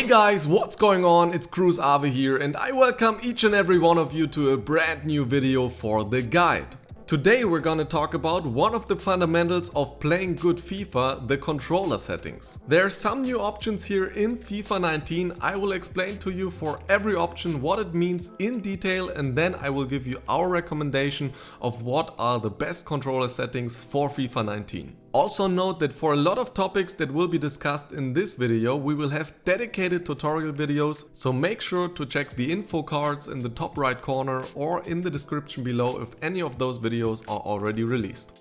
Guys, what's going on? It's CruZzAve here and I welcome each and every one of you to a brand new video for the guide. Today we're gonna talk about one of the fundamentals of playing good FIFA, the controller settings. There are some new options here in FIFA 19. I will explain to you for every option what it means in detail, and then I will give you our recommendation of what are the best controller settings for FIFA 19. Also note that for a lot of topics that will be discussed in this video, we will have dedicated tutorial videos, so make sure to check the info cards in the top right corner or in the description below if any of those videos are already released.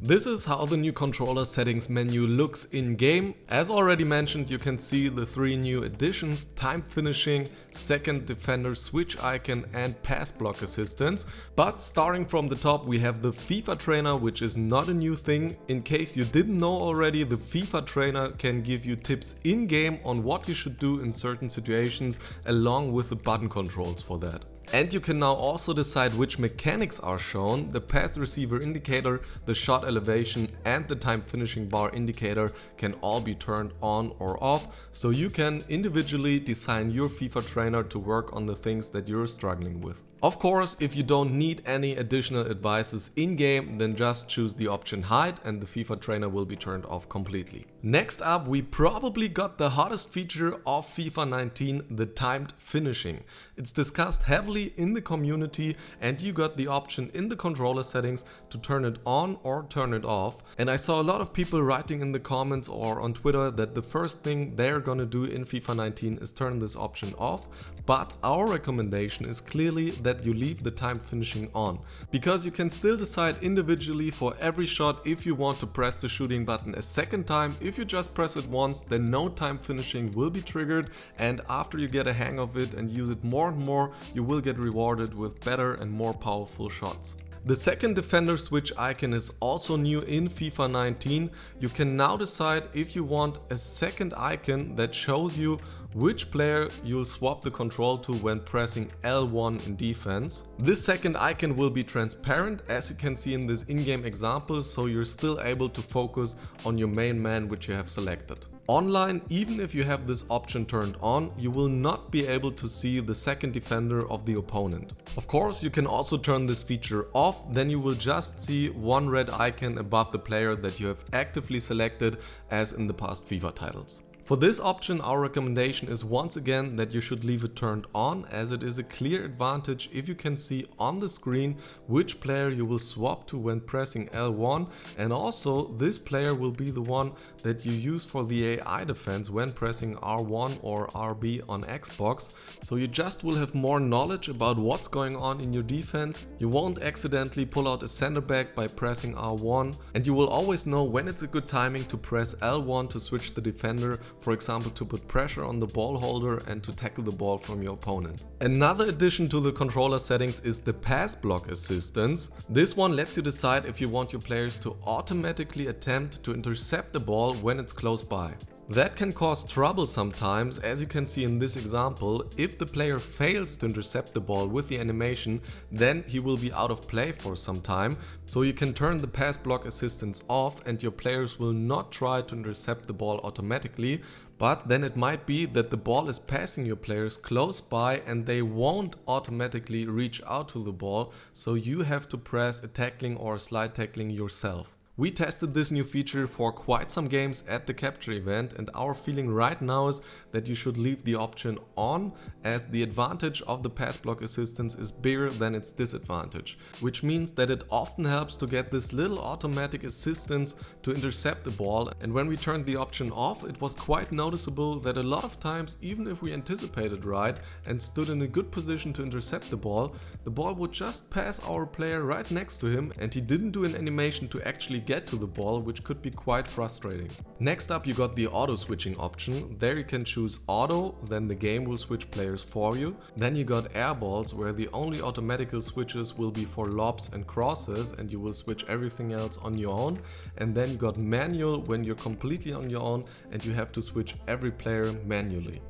This is how the new controller settings menu looks in game. As already mentioned, you can see the three new additions: time finishing, second defender switch icon and pass block assistance. But starting from the top, we have the FIFA Trainer, which is not a new thing. In case you didn't know already, the FIFA Trainer can give you tips in game on what you should do in certain situations, along with the button controls for that. And you can now also decide which mechanics are shown. The pass receiver indicator, the shot elevation and the time finishing bar indicator can all be turned on or off, so you can individually design your FIFA Trainer to work on the things that you're struggling with. Of course, if you don't need any additional advices in game, then just choose the option hide and the FIFA Trainer will be turned off completely. Next up, we probably got the hottest feature of FIFA 19, the timed finishing. It's discussed heavily in the community and you got the option in the controller settings to turn it on or turn it off. And I saw a lot of people writing in the comments or on Twitter that the first thing they're gonna do in FIFA 19 is turn this option off, but our recommendation is clearly that you leave the time finishing on, because you can still decide individually for every shot if you want to press the shooting button a second time. If you just press it once, then no time finishing will be triggered, and after you get a hang of it and use it more and more, you will get rewarded with better and more powerful shots. The second defender switch icon is also new in FIFA 19. You can now decide if you want a second icon that shows you which player you'll swap the control to when pressing L1 in defense. This second icon will be transparent, as you can see in this in-game example, so you're still able to focus on your main man which you have selected. Online, even if you have this option turned on, you will not be able to see the second defender of the opponent. Of course, you can also turn this feature off, then you will just see one red icon above the player that you have actively selected, as in the past FIFA titles. For this option, our recommendation is once again that you should leave it turned on, as it is a clear advantage if you can see on the screen which player you will swap to when pressing L1, and also this player will be the one that you use for the AI defense when pressing R1 or RB on Xbox, so you just will have more knowledge about what's going on in your defense. You won't accidentally pull out a center back by pressing R1, and you will always know when it's a good timing to press L1 to switch the defender, for example to put pressure on the ball holder and to tackle the ball from your opponent. Another addition to the controller settings is the pass block assistance. This one lets you decide if you want your players to automatically attempt to intercept the ball when it's close by. That can cause trouble sometimes, as you can see in this example. If the player fails to intercept the ball with the animation, then he will be out of play for some time. So you can turn the pass block assistance off and your players will not try to intercept the ball automatically, but then it might be that the ball is passing your players close by and they won't automatically reach out to the ball, so you have to press a tackling or a slide tackling yourself. We tested this new feature for quite some games at the capture event, and our feeling right now is that you should leave the option on, as the advantage of the pass block assistance is bigger than its disadvantage, which means that it often helps to get this little automatic assistance to intercept the ball. And when we turned the option off, it was quite noticeable that a lot of times, even if we anticipated right and stood in a good position to intercept the ball would just pass our player right next to him and he didn't do an animation to actually get to the ball, which could be quite frustrating. Next up, you got the auto switching option. There you can choose auto, then the game will switch players for you. Then you got airballs, where the only automatical switches will be for lobs and crosses and you will switch everything else on your own. And then you got manual, when you're completely on your own and you have to switch every player manually.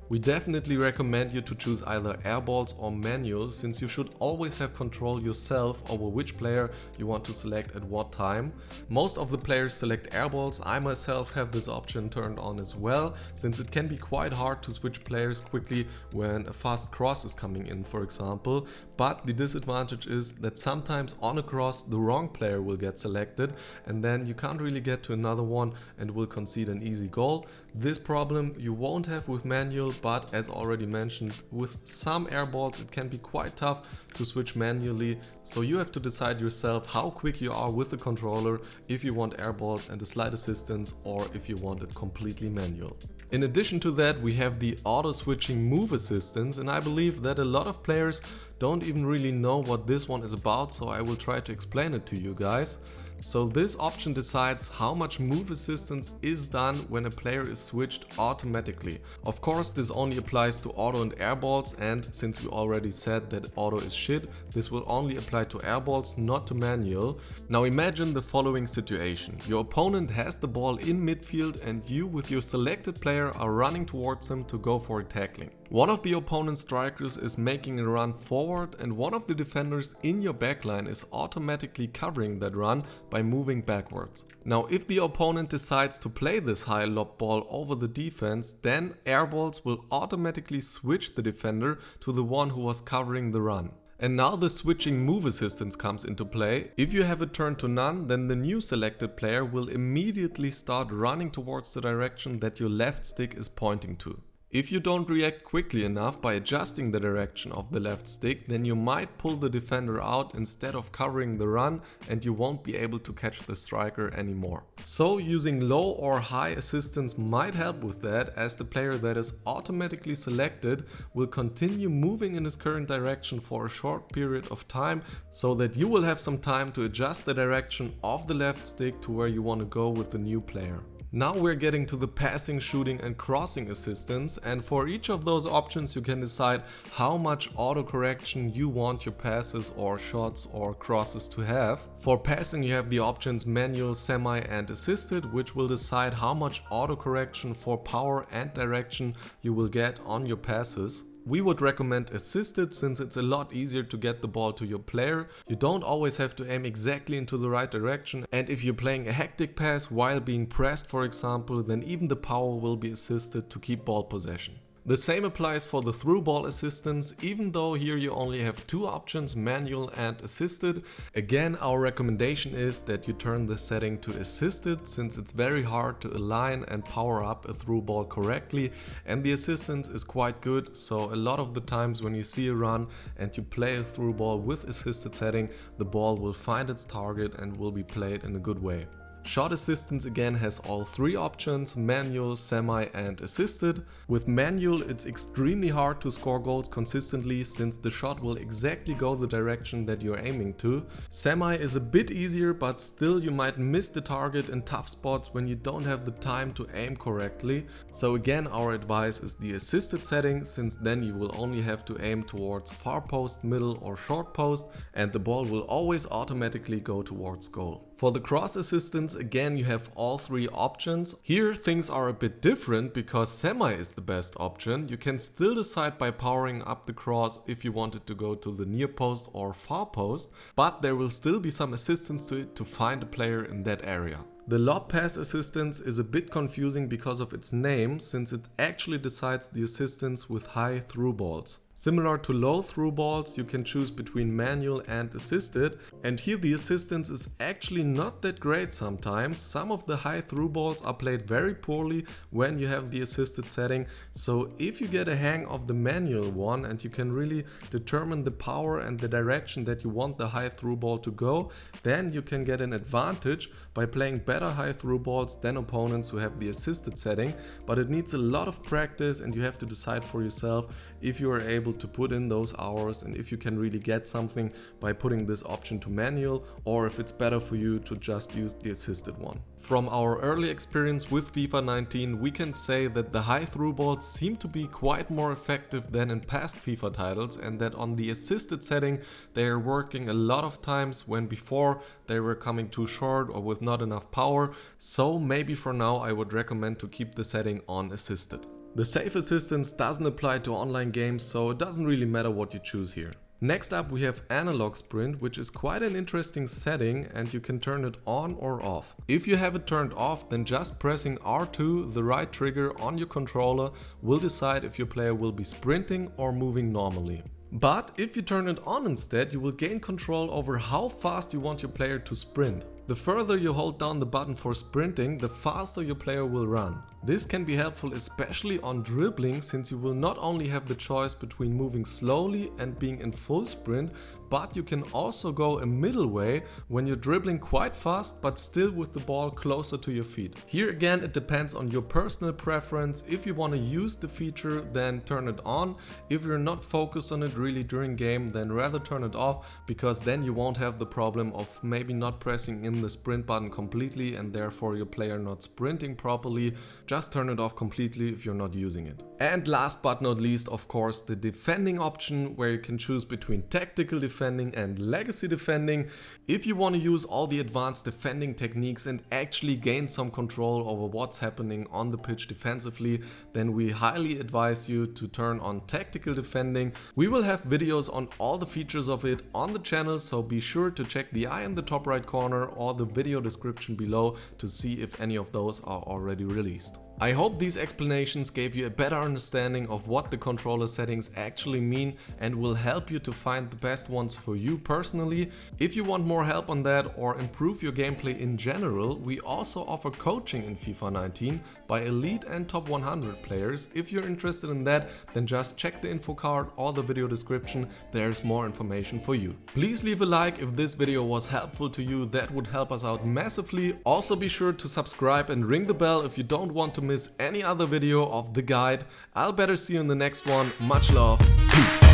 We definitely recommend you to choose either airballs or manual, since you should always have control yourself over which player you want to select at what time. Most of the players select airballs. I myself have this option turned on as well, since it can be quite hard to switch players quickly when a fast cross is coming in, for example. But the disadvantage is that sometimes on a cross the wrong player will get selected, and then you can't really get to another one and will concede an easy goal. This problem you won't have with manual, but as already mentioned, with some airballs it can be quite tough to switch manually, so you have to decide yourself how quick you are with the controller, if you want airballs and a slight assistance, or if you want it completely manual. In addition to that, we have the auto switching move assistance, and I believe that a lot of players don't even really know what this one is about, so I will try to explain it to you guys. So this option decides how much move assistance is done when a player is switched automatically. Of course, this only applies to auto and airballs, and since we already said that auto is shit, this will only apply to airballs, not to manual. Now imagine the following situation. Your opponent has the ball in midfield and you with your selected player are running towards him to go for a tackling. One of the opponent's strikers is making a run forward and one of the defenders in your backline is automatically covering that run by moving backwards. Now if the opponent decides to play this high lob ball over the defense, then airballs will automatically switch the defender to the one who was covering the run. And now the switching move assistance comes into play. If you have it turned to none, then the new selected player will immediately start running towards the direction that your left stick is pointing to. If you don't react quickly enough by adjusting the direction of the left stick, then you might pull the defender out instead of covering the run and you won't be able to catch the striker anymore. So using low or high assistance might help with that, as the player that is automatically selected will continue moving in his current direction for a short period of time, so that you will have some time to adjust the direction of the left stick to where you want to go with the new player. Now we're getting to the passing, shooting and crossing assistance, and for each of those options you can decide how much autocorrection you want your passes or shots or crosses to have. For passing you have the options manual, semi and assisted, which will decide how much autocorrection for power and direction you will get on your passes. We would recommend assisted, since it's a lot easier to get the ball to your player. You don't always have to aim exactly into the right direction, and if you're playing a hectic pass while being pressed, for example, then even the power will be assisted to keep ball possession. The same applies for the through ball assistance, even though here you only have two options, manual and assisted. Again, our recommendation is that you turn the setting to assisted, since it's very hard to align and power up a through ball correctly, and the assistance is quite good, so a lot of the times when you see a run and you play a through ball with assisted setting, the ball will find its target and will be played in a good way. Shot assistance again has all three options, manual, semi and assisted. With manual it's extremely hard to score goals consistently, since the shot will exactly go the direction that you're aiming to. Semi is a bit easier, but still you might miss the target in tough spots when you don't have the time to aim correctly. So again, our advice is the assisted setting, since then you will only have to aim towards far post, middle or short post, and the ball will always automatically go towards goal. For the cross assistance, again you have all three options. Here things are a bit different, because semi is the best option. You can still decide by powering up the cross if you want it to go to the near post or far post, but there will still be some assistance to it to find a player in that area. The lob pass assistance is a bit confusing because of its name, since it actually decides the assistance with high through balls. Similar to low through balls, you can choose between manual and assisted, and here the assistance is actually not that great sometimes. Some of the high through balls are played very poorly when you have the assisted setting, so if you get a hang of the manual one and you can really determine the power and the direction that you want the high through ball to go, then you can get an advantage by playing better high through balls than opponents who have the assisted setting, but it needs a lot of practice and you have to decide for yourself if you are able to put in those hours and if you can really get something by putting this option to manual, or if it's better for you to just use the assisted one. From our early experience with FIFA 19, we can say that the high through balls seem to be quite more effective than in past FIFA titles, and that on the assisted setting they are working a lot of times when before they were coming too short or with not enough power, so maybe for now I would recommend to keep the setting on assisted. The Save Assistance doesn't apply to online games, so it doesn't really matter what you choose here. Next up we have Analog Sprint, which is quite an interesting setting and you can turn it on or off. If you have it turned off, then just pressing R2, the right trigger on your controller, will decide if your player will be sprinting or moving normally. But if you turn it on instead, you will gain control over how fast you want your player to sprint. The further you hold down the button for sprinting, the faster your player will run. This can be helpful especially on dribbling, since you will not only have the choice between moving slowly and being in full sprint, but you can also go a middle way when you're dribbling quite fast but still with the ball closer to your feet. Here again it depends on your personal preference. If you want to use the feature, then turn it on. If you're not focused on it really during game, then rather turn it off, because then you won't have the problem of maybe not pressing in the sprint button completely and therefore your player not sprinting properly. Just turn it off completely if you're not using it. And last but not least, of course, the defending option, where you can choose between tactical defending and legacy defending. If you want to use all the advanced defending techniques and actually gain some control over what's happening on the pitch defensively, then we highly advise you to turn on tactical defending. We will have videos on all the features of it on the channel, so be sure to check the eye in the top right corner or the video description below to see if any of those are already released. I hope these explanations gave you a better understanding of what the controller settings actually mean and will help you to find the best ones for you personally. If you want more help on that or improve your gameplay in general, we also offer coaching in FIFA 19 by elite and top 100 players. If you're interested in that, then just check the info card or the video description, there's more information for you. Please leave a like if this video was helpful to you, that would help us out massively. Also be sure to subscribe and ring the bell if you don't want to miss any other video of the guide. I'll better see you in the next one. Much love. Peace.